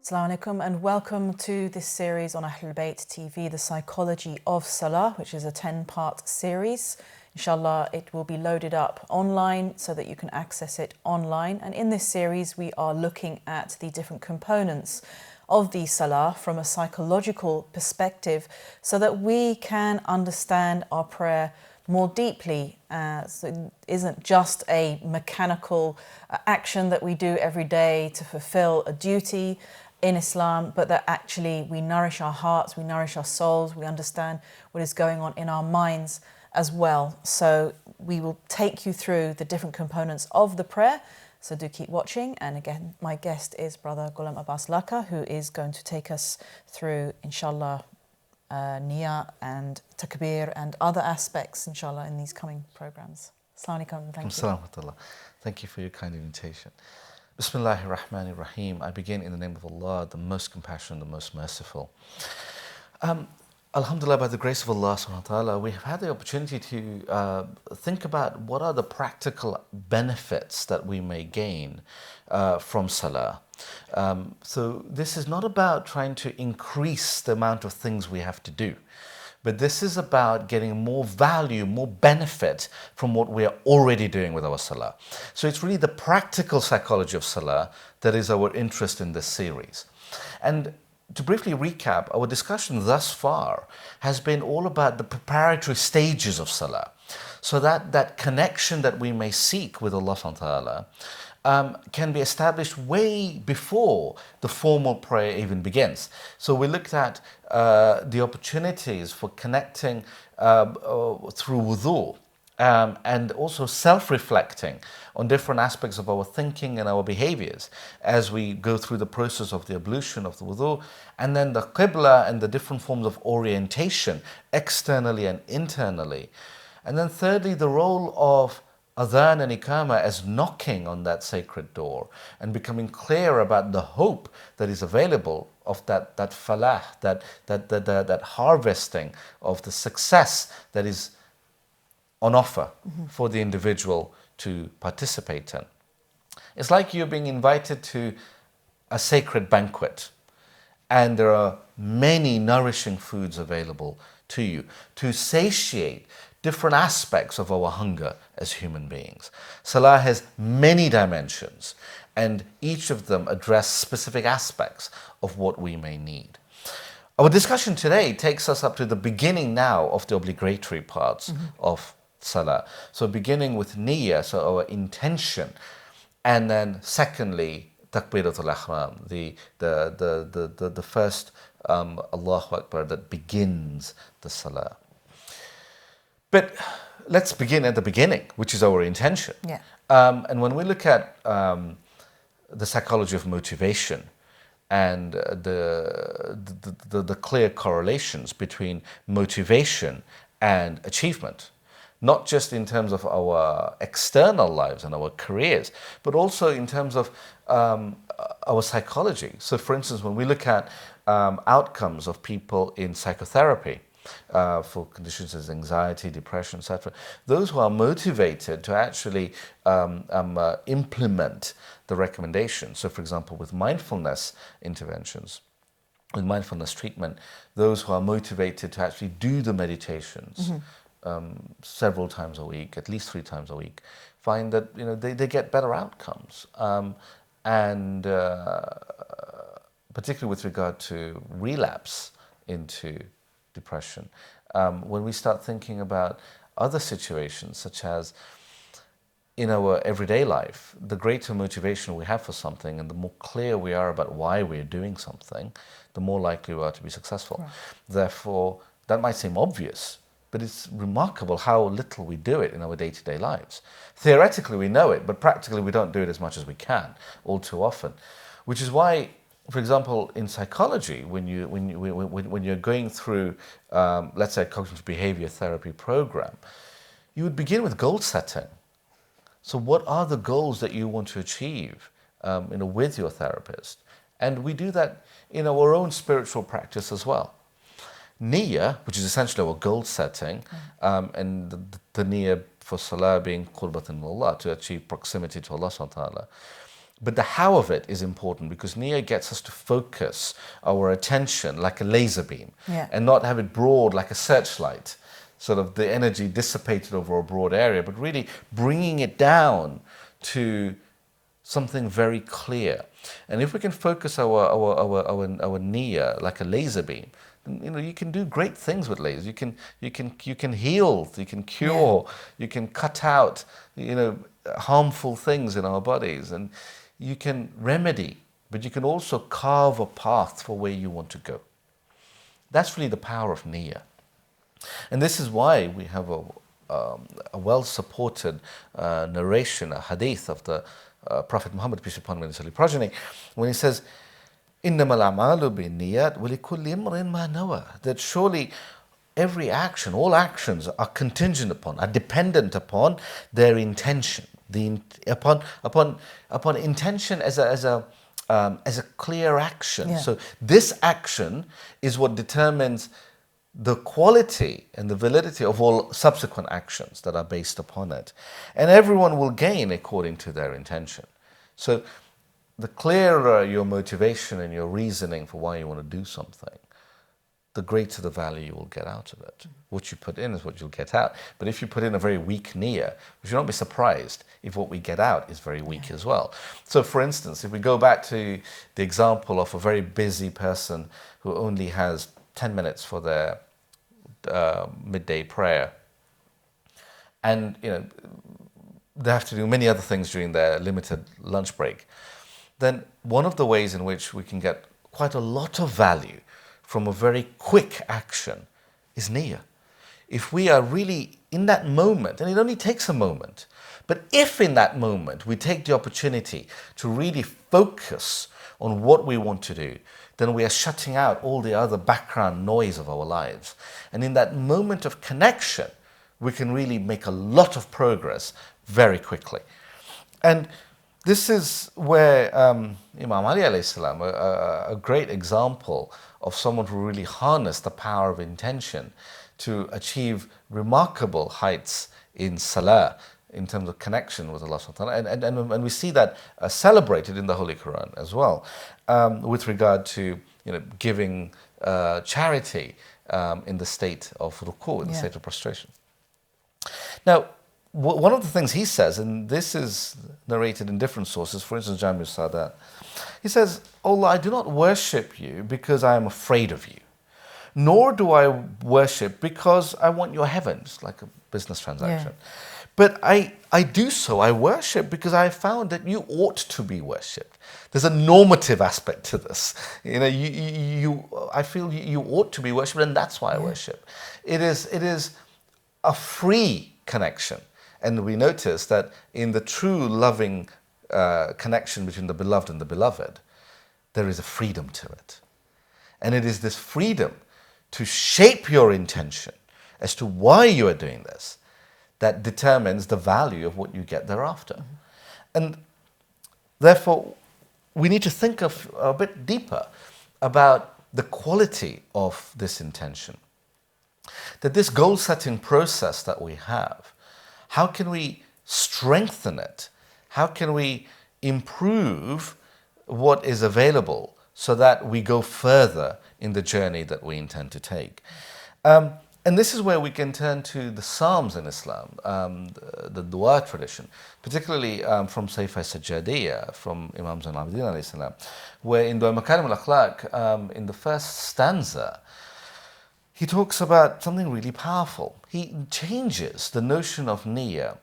Assalamu alaikum and welcome to this series on Ahlulbayt TV, The Psychology of Salah, which is a 10-part series. Inshallah, it will be loaded up online so that you can access it online. And in this series, we are looking at the different components of the Salah from a psychological perspective so that we can understand our prayer more deeply. So it isn't just a mechanical action that we do every day to fulfill a duty in Islam, but that actually we nourish our hearts, we nourish our souls, we understand what is going on in our minds as well. So we will take you through the different components of the prayer. So do keep watching. And again, my guest is Brother Ghulam Abbas Laka, who is going to take us through, inshallah, Niyyah and Takbir and other aspects, inshallah, in these coming programs. Assalamu alaikum. Thank you. Thank you for your kind invitation. Bismillahir Rahmanir Rahim. I begin in the name of Allah, the most compassionate, the most merciful. Alhamdulillah, by the grace of Allah subhanahu wa ta'ala, we have had the opportunity to think about what are the practical benefits that we may gain from Salah. So this is not about trying to increase the amount of things we have to do, but this is about getting more value, more benefit from what we are already doing with our Salah. So it's really the practical psychology of Salah that is our interest in this series. And to briefly recap, our discussion thus far has been all about the preparatory stages of Salah. So that connection that we may seek with Allah subhanahu wa ta'ala can be established way before the formal prayer even begins. So we looked at the opportunities for connecting through wudu and also self-reflecting on different aspects of our thinking and our behaviors as we go through the process of the ablution of the wudu, and then the qibla and the different forms of orientation externally and internally. And then thirdly, the role of adhan and iqamah as knocking on that sacred door and becoming clear about the hope that is available of that falah, that harvesting of the success that is on offer for the individual to participate in. It's like you're being invited to a sacred banquet and there are many nourishing foods available to you to satiate different aspects of our hunger as human beings. Salah has many dimensions and each of them address specific aspects of what we may need. Our discussion today takes us up to the beginning now of the obligatory parts of Salah. So beginning with Niyyah, so our intention, and then secondly, Takbiratul Ihram, the first Allahu Akbar that begins the Salah. But let's begin at the beginning, which is our intention. Yeah. And when we look at the psychology of motivation and the clear correlations between motivation and achievement, not just in terms of our external lives and our careers, but also in terms of our psychology. So for instance, when we look at outcomes of people in psychotherapy, for conditions as anxiety, depression, etc., those who are motivated to actually implement the recommendations. So for example, with mindfulness interventions, with mindfulness treatment, those who are motivated to actually do the meditations several times a week, at least 3 times a week, find that they get better outcomes. And particularly with regard to relapse into depression. When we start thinking about other situations, such as in our everyday life, the greater motivation we have for something and the more clear we are about why we're doing something, the more likely we are to be successful. Right. Therefore, that might seem obvious, but it's remarkable how little we do it in our day-to-day lives. Theoretically, we know it, but practically we don't do it as much as we can, all too often. Which is why, for example, in psychology, when you're going through, let's say, a cognitive behavior therapy program, you would begin with goal setting. So what are the goals that you want to achieve with your therapist? And we do that in our own spiritual practice as well. Niyyah, which is essentially our goal setting, and the Niyyah for Salah being qurbatan min Allah, to achieve proximity to Allah subhanahu wa ta'ala. But the how of it is important, because niyyah gets us to focus our attention like a laser beam, and not have it broad like a searchlight, sort of the energy dissipated over a broad area, but really bringing it down to something very clear. And if we can focus our niyyah like a laser beam, then, you can do great things with lasers. You can heal, you can cure, you can cut out, harmful things in our bodies, and you can remedy, but you can also carve a path for where you want to go. That's really the power of niyyah. And this is why we have a well-supported narration, a hadith of the Prophet Muhammad, peace be upon him, and his holy progeny, when he says, إِنَّمَا الْأَعْمَالُ بِالنِّيَّاتِ وَلِكُلِّ امْرِئٍ مَا نَوَى, that surely every action, all actions are contingent upon, are dependent upon their intention. Upon intention as a clear action. So this action is what determines the quality and the validity of all subsequent actions that are based upon it. And everyone will gain according to their intention. So the clearer your motivation and your reasoning for why you want to do something, the greater the value you will get out of it. What you put in is what you'll get out. But if you put in a very weak niyyah, we should not be surprised if what we get out is very weak as well. So for instance, if we go back to the example of a very busy person who only has 10 minutes for their midday prayer, and they have to do many other things during their limited lunch break, then one of the ways in which we can get quite a lot of value from a very quick action is niyyah. If we are really in that moment, and it only takes a moment, but if in that moment we take the opportunity to really focus on what we want to do, then we are shutting out all the other background noise of our lives. And in that moment of connection, we can really make a lot of progress very quickly. And this is where Imam Ali alayhi salam, a great example of someone who really harnessed the power of intention to achieve remarkable heights in Salah, in terms of connection with Allah subhanahu wa ta'ala. And we see that celebrated in the Holy Quran as well, with regard to giving charity in the state of ruku', in the state of prostration. Now, one of the things he says, and this is narrated in different sources, for instance, Jami al-Sadat, he says, Allah, I do not worship you because I am afraid of you, nor do I worship because I want your heavens, like a business transaction. But I do so, I worship because I found that you ought to be worshipped. There's a normative aspect to this. I feel you ought to be worshipped, and that's why I worship. It is a free connection. And we notice that in the true loving connection between the beloved and the beloved, there is a freedom to it. And it is this freedom to shape your intention as to why you are doing this that determines the value of what you get thereafter. And therefore, we need to think of a bit deeper about the quality of this intention. That this goal-setting process that we have, how can we strengthen it? How can we improve what is available so that we go further in the journey that we intend to take? And this is where we can turn to the Psalms in Islam, the dua tradition, particularly from Sayfa Sajjadiyya, from Imam Zain al-Abidin alayhi salam, where in Dua Makarim al-Akhlaq, in the first stanza, he talks about something really powerful. He changes the notion of niyyah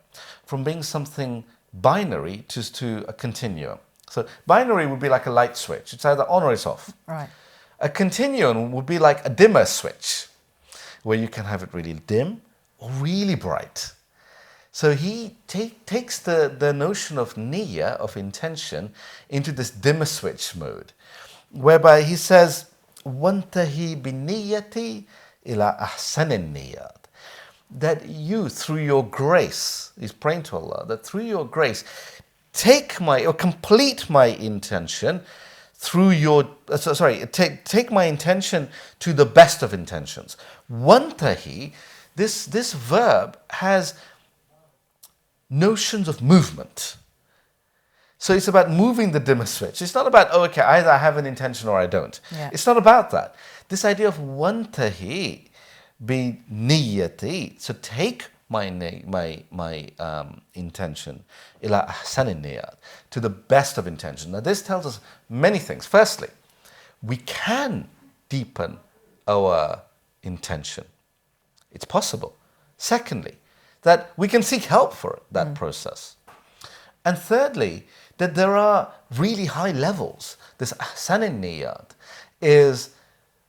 from being something binary to a continuum. So binary would be like a light switch. It's either on or it's off. Right. A continuum would be like a dimmer switch, where you can have it really dim or really bright. So he takes the notion of niyyah, of intention, into this dimmer switch mode, whereby he says, وَانْتَهِي بِالنِّيَّةِ إِلَىٰ أَحْسَنِ النِّيَّاتِ, that you, through your grace, he's praying to Allah, that through your grace, complete my intention through your, take my intention to the best of intentions. Wantahi, this verb has notions of movement. So it's about moving the dimmer switch. It's not about, oh, okay, either I have an intention or I don't. Yeah. It's not about that. This idea of wantahi bi niyyati. So take my intention ila ahsan niyyat, to the best of intention. Now this tells us many things. Firstly, we can deepen our intention. It's possible. Secondly, that we can seek help for that process. And thirdly, that there are really high levels. This ahsan niyyat is,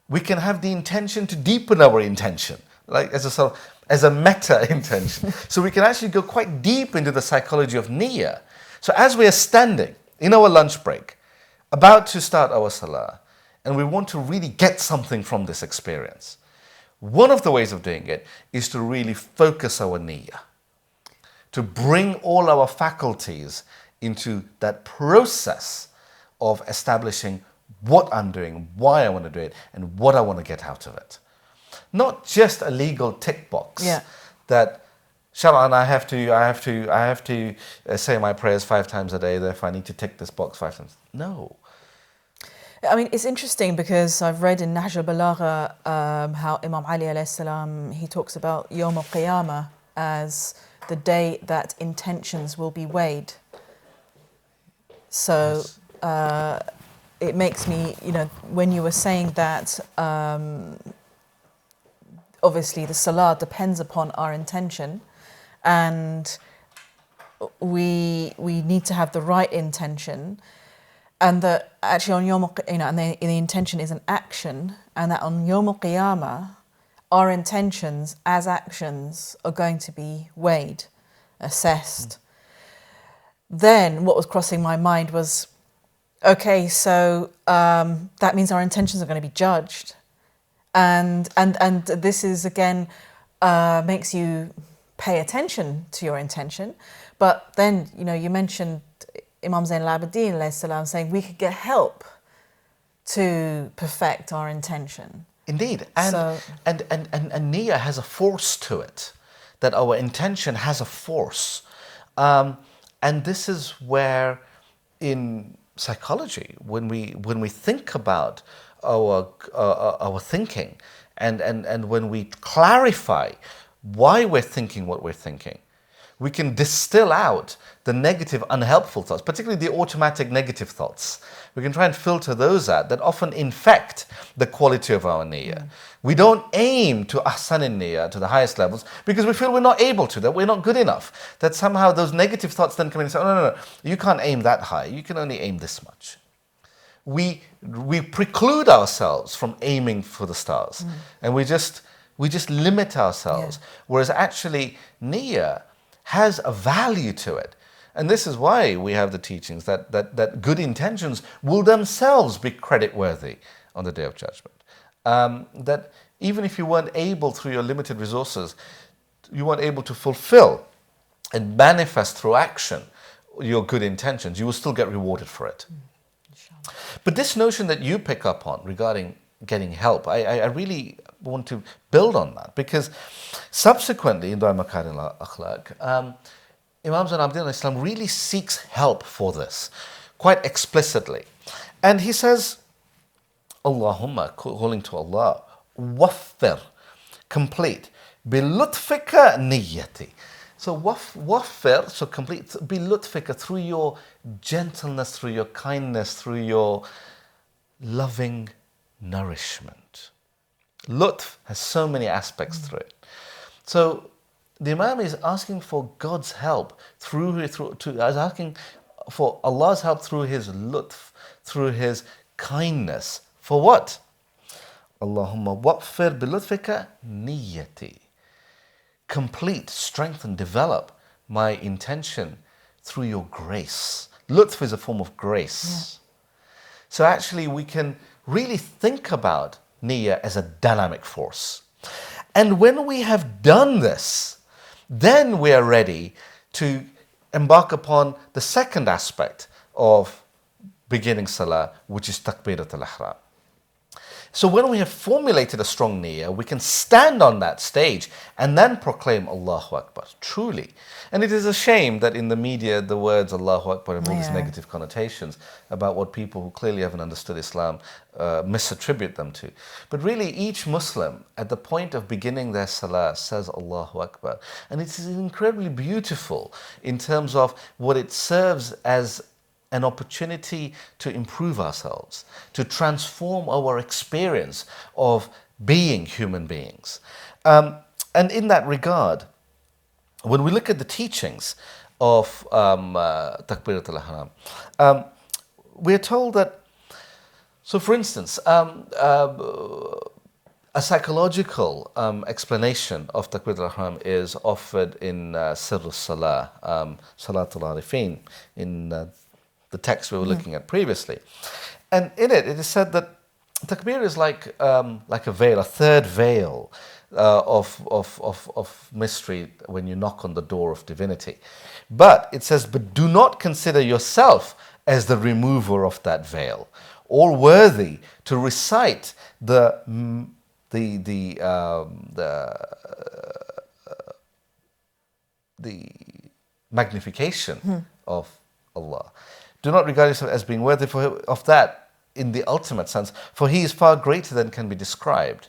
we can have the intention to deepen our intention, like as a meta intention. So we can actually go quite deep into the psychology of niyyah. So as we are standing in our lunch break, about to start our salah, and we want to really get something from this experience, one of the ways of doing it is to really focus our niyyah, to bring all our faculties into that process of establishing what I'm doing, why I want to do it, and what I want to get out of it. Not just a legal tick box that, Shar'an, I have to say my prayers 5 times a day, therefore I need to tick this box 5 times. No. I mean, it's interesting because I've read in Nahj al-Balagha how Imam Ali alayhi salam, he talks about Yawm al-Qiyamah as the day that intentions will be weighed. So it makes me, when you were saying that, obviously the salah depends upon our intention, and we need to have the right intention, and that actually on Yawm and the intention is an action, and that on Yawm al-Qiyamah, our intentions as actions are going to be weighed, assessed. Then what was crossing my mind was, okay, so that means our intentions are going to be judged, and this is again makes you pay attention to your intention. But then you mentioned Imam Zain al-Abidin alayhi salam saying we could get help to perfect our intention. Indeed, and niyyah has a force to it, that our intention has a force. And this is where, in psychology, when we think about our thinking, and when we clarify why we're thinking what we're thinking, we can distill out the negative, unhelpful thoughts, particularly the automatic negative thoughts. We can try and filter those out that often infect the quality of our niyyah. We don't aim to ahsan niyyah, to the highest levels, because we feel we're not able to, that we're not good enough, that somehow those negative thoughts then come in and say, oh, no, you can't aim that high, you can only aim this much. We preclude ourselves from aiming for the stars, and we just limit ourselves, whereas actually niyyah has a value to it. And this is why we have the teachings that good intentions will themselves be credit-worthy on the Day of Judgment. That even if you weren't able, through your limited resources, you weren't able to fulfill and manifest through action your good intentions, you will still get rewarded for it. But this notion that you pick up on regarding getting help, I really want to build on that, because subsequently in Dua Makarim al-Akhlaq, Imam Zain al-Abidin alayhi salam really seeks help for this, quite explicitly. And he says, Allahumma, calling to Allah, waffir, complete, bilutfika niyyati. So waffir, so complete, bilutfika, through your gentleness, through your kindness, through your loving nourishment. Lutf has so many aspects through it. So the Imam is asking for God's help asking for Allah's help through His lutf, through His kindness. For what? Allahumma waqfir bilutfika niyyati. Complete, strengthen, develop my intention through your grace. Lutf is a form of grace. So actually we can really think about niyyah as a dynamic force. And when we have done this, then we are ready to embark upon the second aspect of beginning salah, which is takbiratul ihram. So when we have formulated a strong niyyah, we can stand on that stage and then proclaim Allahu Akbar, truly. And it is a shame that in the media the words Allahu Akbar have all these negative connotations about what people who clearly haven't understood Islam misattribute them to. But really each Muslim at the point of beginning their salah says Allahu Akbar. And it is incredibly beautiful in terms of what it serves as an opportunity to improve ourselves, to transform our experience of being human beings. And in that regard, when we look at the teachings of Takbirat al-Ihram, we're told that, so for instance, a psychological explanation of Takbirat al-Ihram is offered in Sirr al-Salah, Salatul Arifin, in the text we were looking at previously. And in it, it is said that Takbir is like a veil, a third veil of mystery when you knock on the door of divinity. But it says, but do not consider yourself as the remover of that veil, or worthy to recite the magnification of Allah. Do not regard yourself as being worthy of that in the ultimate sense, for He is far greater than can be described.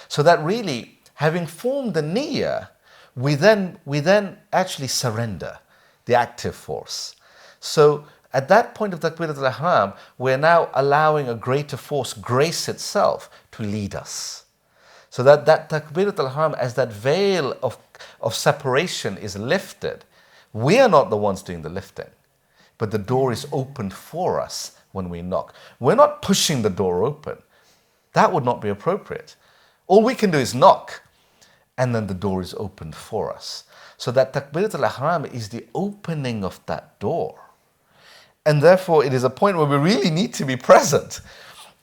So that really, having formed the niyyah, we then actually surrender the active force. So at that point of Takbirat al-Ihram, we're now allowing a greater force, grace itself, to lead us. So that Takbirat al-Ihram, as that veil of separation is lifted, we are not the ones doing the lifting, but the door is opened for us when we knock. We're not pushing the door open. That would not be appropriate. All we can do is knock, and then the door is opened for us. So that Takbirat al-Ihram is the opening of that door. And therefore, it is a point where we really need to be present.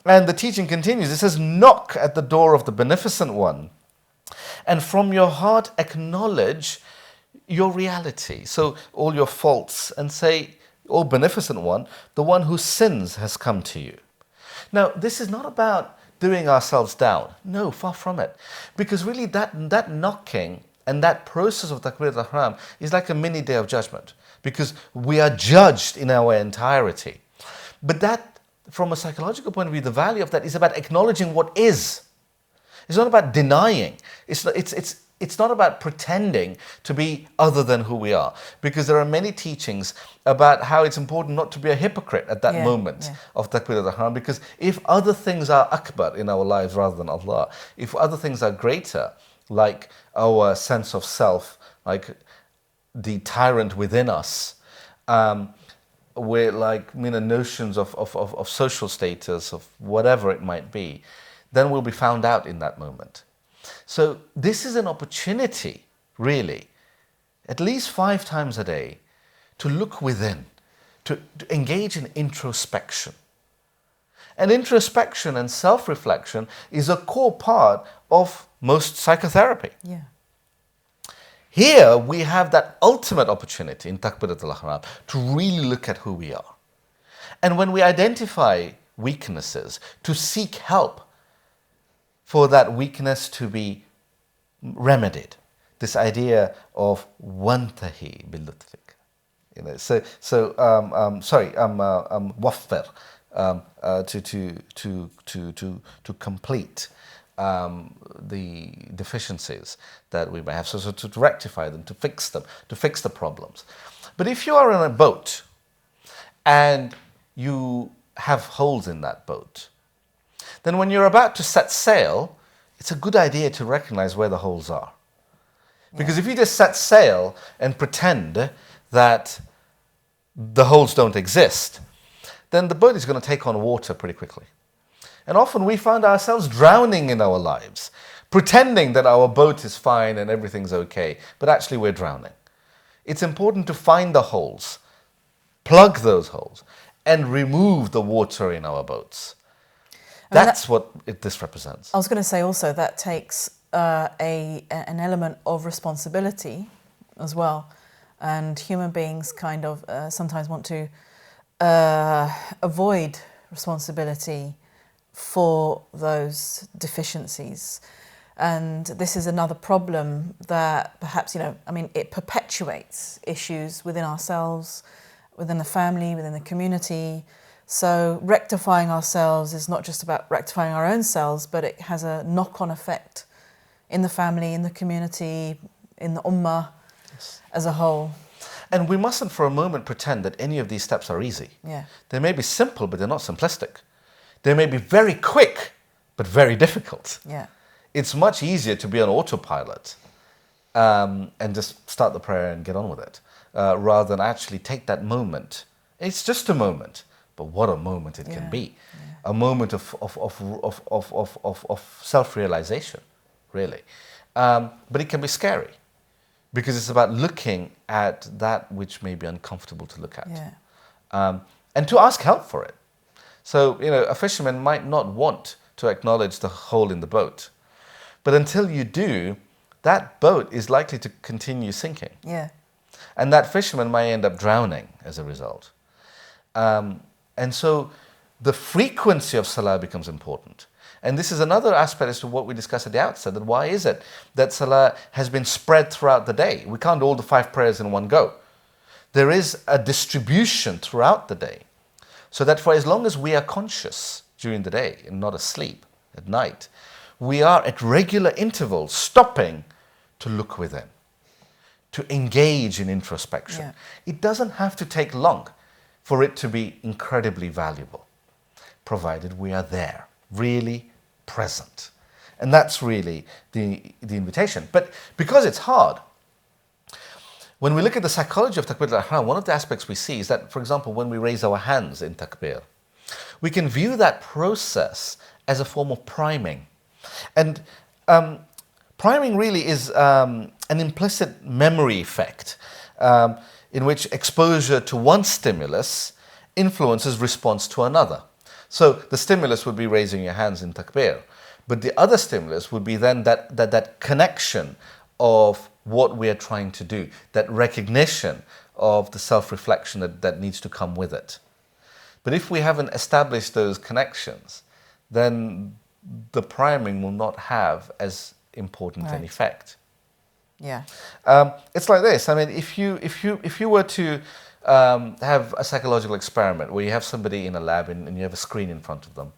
And the teaching continues. It says, knock at the door of the Beneficent One, and from your heart acknowledge your reality. So all your faults, and say, O Beneficent One, the one whose sins has come to you. Now, this is not about doing ourselves down. No, far from it. Because really that knocking and that process of Takbirat al-Ihram is like a mini day of judgment, because we are judged in our entirety. But that, from a psychological point of view, the value of that is about acknowledging what is. It's not about denying. It's not about pretending to be other than who we are, because there are many teachings about how it's important not to be a hypocrite at that moment of Takbirat al-Ihram, because if other things are akbar in our lives rather than Allah, if other things are greater, like our sense of self, like the tyrant within us, we're like notions of social status, of whatever it might be, then we'll be found out in that moment. So this is an opportunity, really, at least 5 times a day, to look within, to engage in introspection. And introspection and self-reflection is a core part of most psychotherapy. Yeah. Here we have that ultimate opportunity in Takbirat al-Ihram to really look at who we are. And when we identify weaknesses, to seek help for that weakness to be remedied. This idea of wantahi bilutfik. Waffir, to complete the deficiencies that we may have, so to rectify them, to fix them, to fix the problems. But if you are in a boat and you have holes in that boat, then when you're about to set sail, it's a good idea to recognize where the holes are. Because if you just set sail and pretend that the holes don't exist, then the boat is going to take on water pretty quickly. And often we find ourselves drowning in our lives, pretending that our boat is fine and everything's okay, but actually we're drowning. It's important to find the holes, plug those holes, and remove the water in our boats. That's what this represents. I was going to say also that takes an element of responsibility as well. And human beings kind of sometimes want to avoid responsibility for those deficiencies. And this is another problem that perhaps, it perpetuates issues within ourselves, within the family, within the community. So rectifying ourselves is not just about rectifying our own selves, but it has a knock-on effect in the family, in the community, in the ummah as a whole. And we mustn't for a moment pretend that any of these steps are easy. Yeah. They may be simple, but they're not simplistic. They may be very quick, but very difficult. Yeah. It's much easier to be on autopilot and just start the prayer and get on with it, rather than actually take that moment. It's just a moment, but what a moment it can be. Yeah. A moment of self-realization, really. But it can be scary, because it's about looking at that which may be uncomfortable to look at. Yeah. And to ask help for it. So, a fisherman might not want to acknowledge the hole in the boat. But until you do, that boat is likely to continue sinking. Yeah. And that fisherman might end up drowning as a result. And so the frequency of Salah becomes important. And this is another aspect as to what we discussed at the outset, that why is it that Salah has been spread throughout the day? We can't do all the 5 prayers in one go. There is a distribution throughout the day, so that for as long as we are conscious during the day and not asleep at night, we are at regular intervals stopping to look within, to engage in introspection. Yeah. It doesn't have to take long for it to be incredibly valuable, provided we are there, really present. And that's really the invitation. But because it's hard, when we look at the psychology of Takbir al-Ihram, one of the aspects we see is that, for example, when we raise our hands in Takbir, we can view that process as a form of priming. And priming really is an implicit memory effect in which exposure to one stimulus influences response to another. So the stimulus would be raising your hands in Takbir, but the other stimulus would be then that connection of what we are trying to do, that recognition of the self-reflection that needs to come with it. But if we haven't established those connections, then the priming will not have as important an effect. Yeah. It's like this. I mean, if you were to have a psychological experiment where you have somebody in a lab and you have a screen in front of them,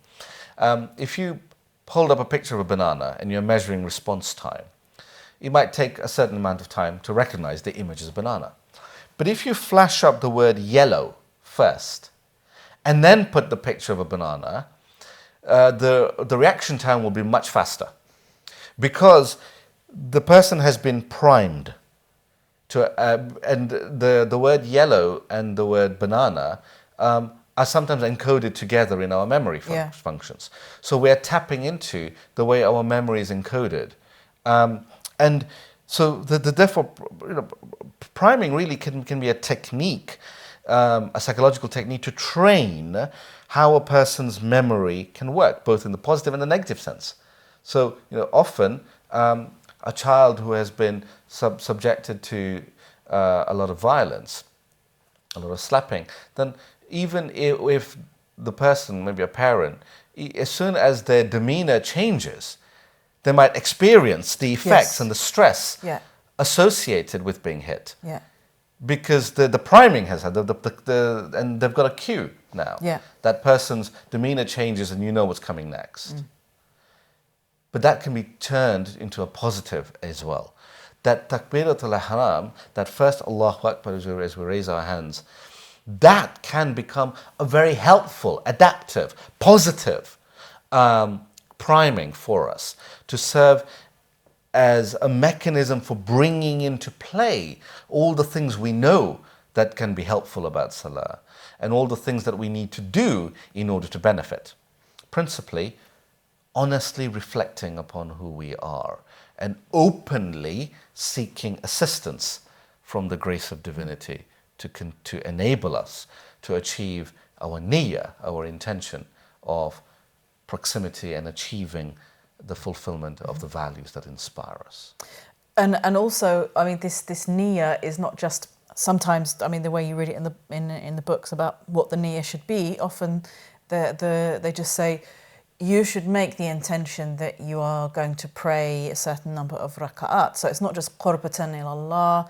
if you hold up a picture of a banana and you're measuring response time, it might take a certain amount of time to recognize the image as a banana. But if you flash up the word yellow first and then put the picture of a banana, the reaction time will be much faster, because the person has been primed to, and the word yellow and the word banana are sometimes encoded together in our memory functions. So we're tapping into the way our memory is encoded. And so therefore, priming really can be a technique, a psychological technique to train how a person's memory can work, both in the positive and the negative sense. So, often a child who has been subjected to a lot of violence, a lot of slapping, then even if the person, maybe a parent, as soon as their demeanor changes, they might experience the effects and the stress associated with being hit. Yeah. Because the priming has had, and they've got a cue now. Yeah. That person's demeanor changes and you know what's coming next. But that can be turned into a positive as well. That Takbirat al-Ihram, that first Allahu Akbar as we raise our hands, that can become a very helpful, adaptive, positive priming for us to serve as a mechanism for bringing into play all the things we know that can be helpful about Salah and all the things that we need to do in order to benefit. Principally, honestly reflecting upon who we are and openly seeking assistance from the grace of divinity to enable us to achieve our niyyah, our intention of proximity and achieving the fulfillment of the values that inspire us. And also, I mean, this niyyah is not just sometimes, I mean, the way you read it in the books about what the niyyah should be, often they just say you should make the intention that you are going to pray a certain number of raka'at. So it's not just qurbatan ilallah,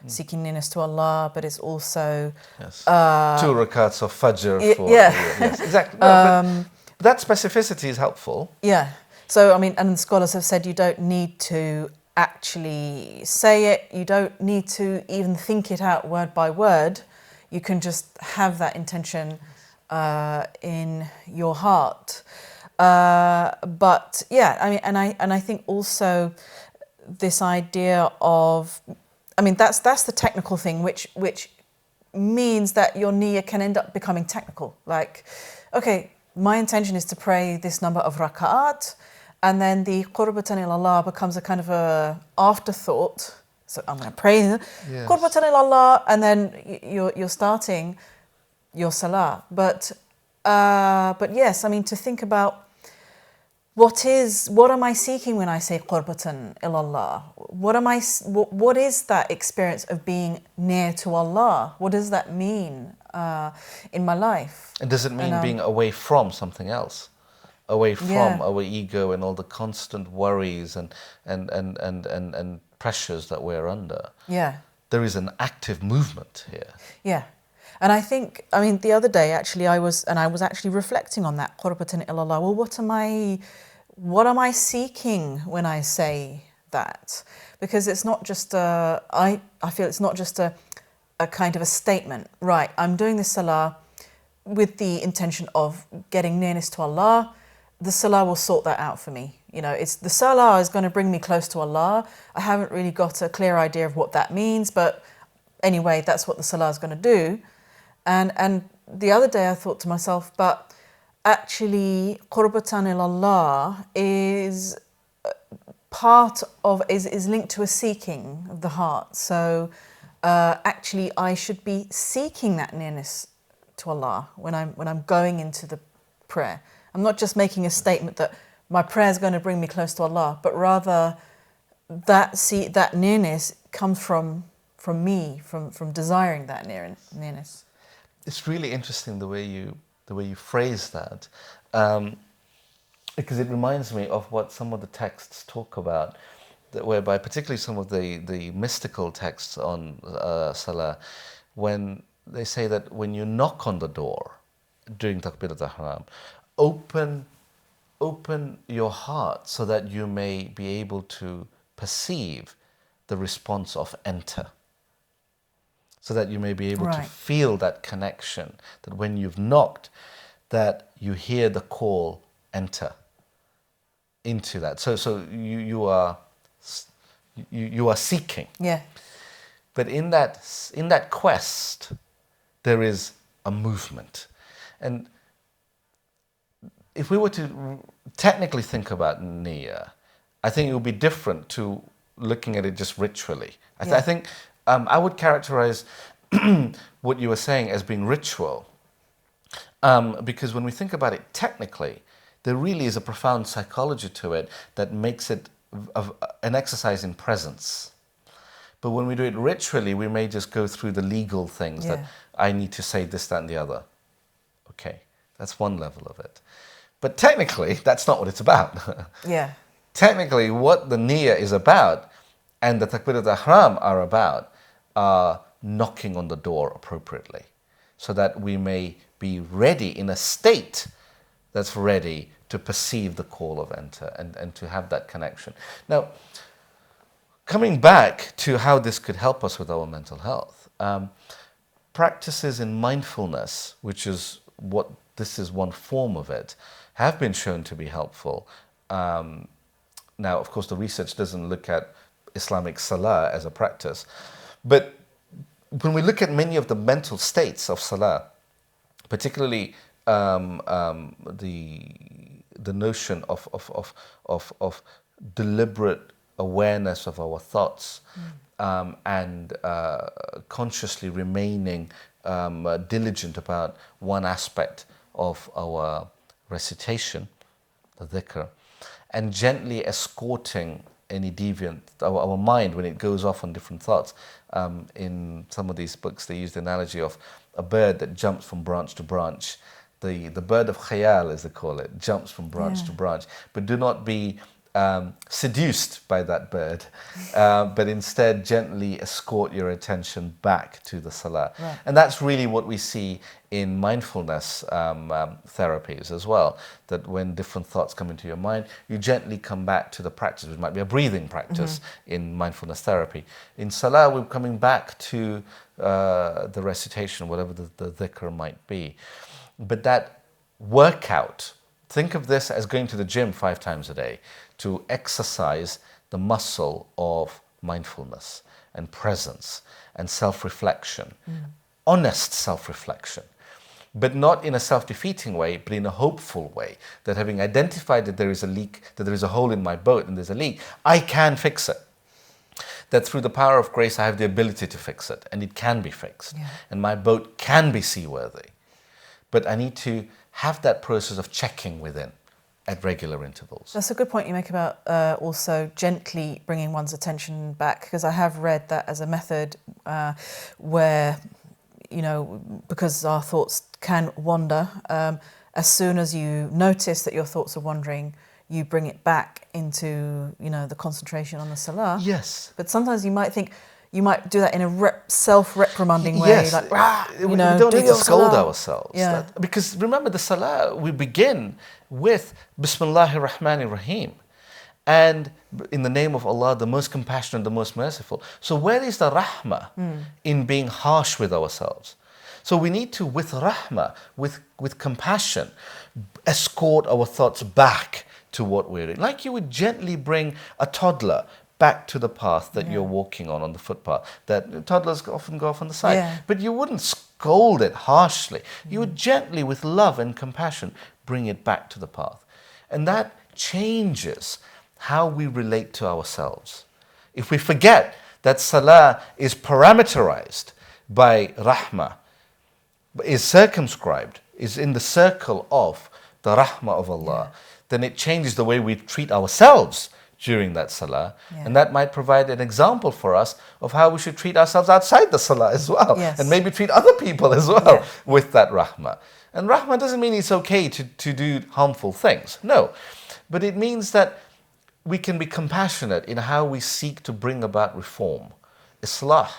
seeking nearness to Allah, but it's also... Yes. 2 rakats of Fajr for... Yeah. Yes, exactly. No, but that specificity is helpful. Yeah. So, I mean, and scholars have said you don't need to actually say it. You don't need to even think it out word by word. You can just have that intention in your heart. But yeah, I mean, and I think also this idea of, I mean, that's the technical thing, which means that your niyyah can end up becoming technical. Like, okay, my intention is to pray this number of raka'at, and then the qurbatan ilallah becomes a kind of a afterthought. So I'm going to pray qurbatan ilallah, and then you're starting your salah. But yes, I mean, to think about what am I seeking when I say qurbatan ilallah? What is that experience of being near to Allah? What does that mean in my life? And does it mean being away from something else? Away from our ego and all the constant worries and pressures that we're under. Yeah. There is an active movement here. Yeah. And I think, I mean, the other day actually I was actually reflecting on that qurbatan ilallah. Well, what am I seeking when I say that? Because it's not just I feel it's not just a kind of a statement. Right, I'm doing this salah with the intention of getting nearness to Allah. The salah will sort that out for me. You know, it's the salah is going to bring me close to Allah. I haven't really got a clear idea of what that means, but anyway, that's what the salah is going to do. And the other day I thought to myself, but actually qurbatan ilallah is is linked to a seeking of the heart. So actually I should be seeking that nearness to Allah when I'm going into the prayer. I'm not just making a statement that my prayer is going to bring me close to Allah, but rather that nearness comes from me, from desiring that nearness. It's really interesting the way you phrase that, because it reminds me of what some of the texts talk about, whereby particularly some of the mystical texts on Salah, when they say that when you knock on the door during Takbir al-Ihram, open your heart so that you may be able to perceive the response of enter. So that you may be able to feel that connection, that when you've knocked, that you hear the call enter into that. So you are seeking. Yeah. But in that quest, there is a movement. And if we were to technically think about niyyah, I think it would be different to looking at it just ritually. I think I would characterize what you were saying as being ritual, because when we think about it technically, there really is a profound psychology to it that makes it an exercise in presence. But when we do it ritually, we may just go through the legal things that I need to say this, that, and the other. Okay, that's one level of it. But technically, that's not what it's about. Yeah. Technically, what the niyyah is about and the Takbir al-Ihram are about are knocking on the door appropriately, so that we may be ready in a state that's ready to perceive the call of enter and to have that connection. Now, coming back to how this could help us with our mental health, practices in mindfulness, which is what this is one form of it, have been shown to be helpful. Now, of course, the research doesn't look at Islamic Salah as a practice, but when we look at many of the mental states of Salah, particularly the notion of deliberate awareness of our thoughts and consciously remaining diligent about one aspect of our recitation, the dhikr, and gently escorting any deviant, our mind when it goes off on different thoughts. In some of these books, they use the analogy of a bird that jumps from branch to branch, the bird of khayal, as they call it, jumps from branch to branch. But do not be seduced by that bird, but instead gently escort your attention back to the salah. Right. And that's really what we see in mindfulness therapies as well, that when different thoughts come into your mind, you gently come back to the practice, which might be a breathing practice in mindfulness therapy. In salah, we're coming back to the recitation, whatever the dhikr might be. But that workout, think of this as going to the gym 5 times a day to exercise the muscle of mindfulness and presence and self-reflection, honest self-reflection, but not in a self-defeating way, but in a hopeful way, that having identified that there is a leak, that there is a hole in my boat and there's a leak, I can fix it. That through the power of grace, I have the ability to fix it, and it can be fixed, and my boat can be seaworthy. But I need to have that process of checking within at regular intervals. That's a good point you make about also gently bringing one's attention back, because I have read that as a method where, you know, because our thoughts can wander, as soon as you notice that your thoughts are wandering, you bring it back into, you know, the concentration on the salah. Yes. But sometimes you might think, you might do that in a self-reprimanding way, yes. like, we don't need to scold salah. ourselves. Yeah. Because remember, the salah, we begin with Bismillahir Rahmanir Rahim. And in the name of Allah, the most compassionate, the most merciful. So where is the rahmah in being harsh with ourselves? So we need to, with rahmah, with compassion, escort our thoughts back to what we're doing. Like you would gently bring a toddler back to the path that you're walking on the footpath. That toddlers often go off on the side. But you wouldn't scold it harshly. You would gently, with love and compassion, bring it back to the path. And that changes how we relate to ourselves. If we forget that salah is parameterized by rahmah, is circumscribed, is in the circle of the rahmah of Allah, then it changes the way we treat ourselves during that salah. And that might provide an example for us of how we should treat ourselves outside the salah as well. And maybe treat other people as well with that rahmah. And rahmah doesn't mean it's okay to do harmful things. No. But it means that we can be compassionate in how we seek to bring about reform. Islah,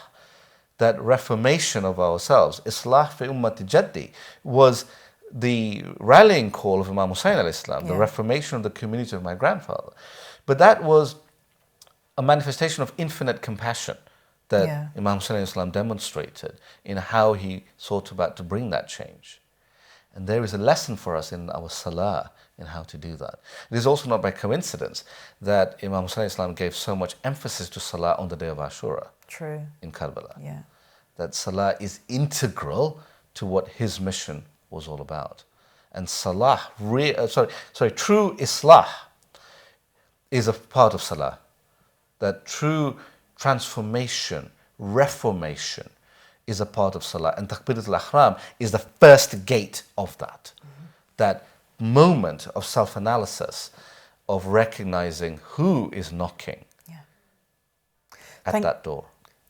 that reformation of ourselves. Islah fi ummati jaddi was the rallying call of Imam Hussain al-Islam, the reformation of the community of my grandfather. But that was a manifestation of infinite compassion that Imam Hussain al-Islam demonstrated in how he sought about to bring that change. And there is a lesson for us in our salah in how to do that. It is also not by coincidence that Imam Hussain al-Islam gave so much emphasis to salah on the day of Ashura. True. In Karbala. Yeah. That salah is integral to what his mission was all about. And salah, true islah is a part of salah. That true transformation, reformation is a part of salah. And Takbiratul Ihram is the first gate of that. That moment of self-analysis, of recognizing who is knocking at that door.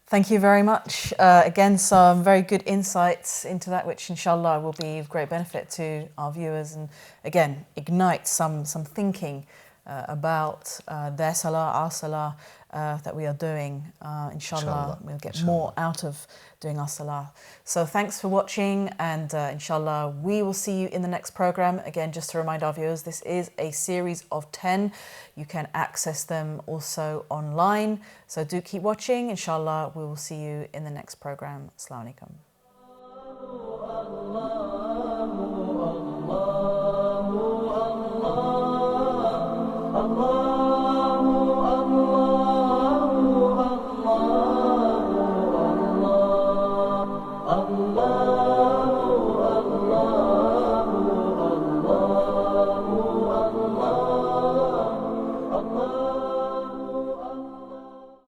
Thank you very much. Again, some very good insights into that, which inshallah will be of great benefit to our viewers, and again, ignite some thinking about their salah, our salah that we are doing. Inshallah, we'll get more out of doing our salah. So thanks for watching, and inshallah, we will see you in the next program. Again, just to remind our viewers, this is a series of 10. You can access them also online. So do keep watching. Inshallah, we will see you in the next program. Assalamu alaikum.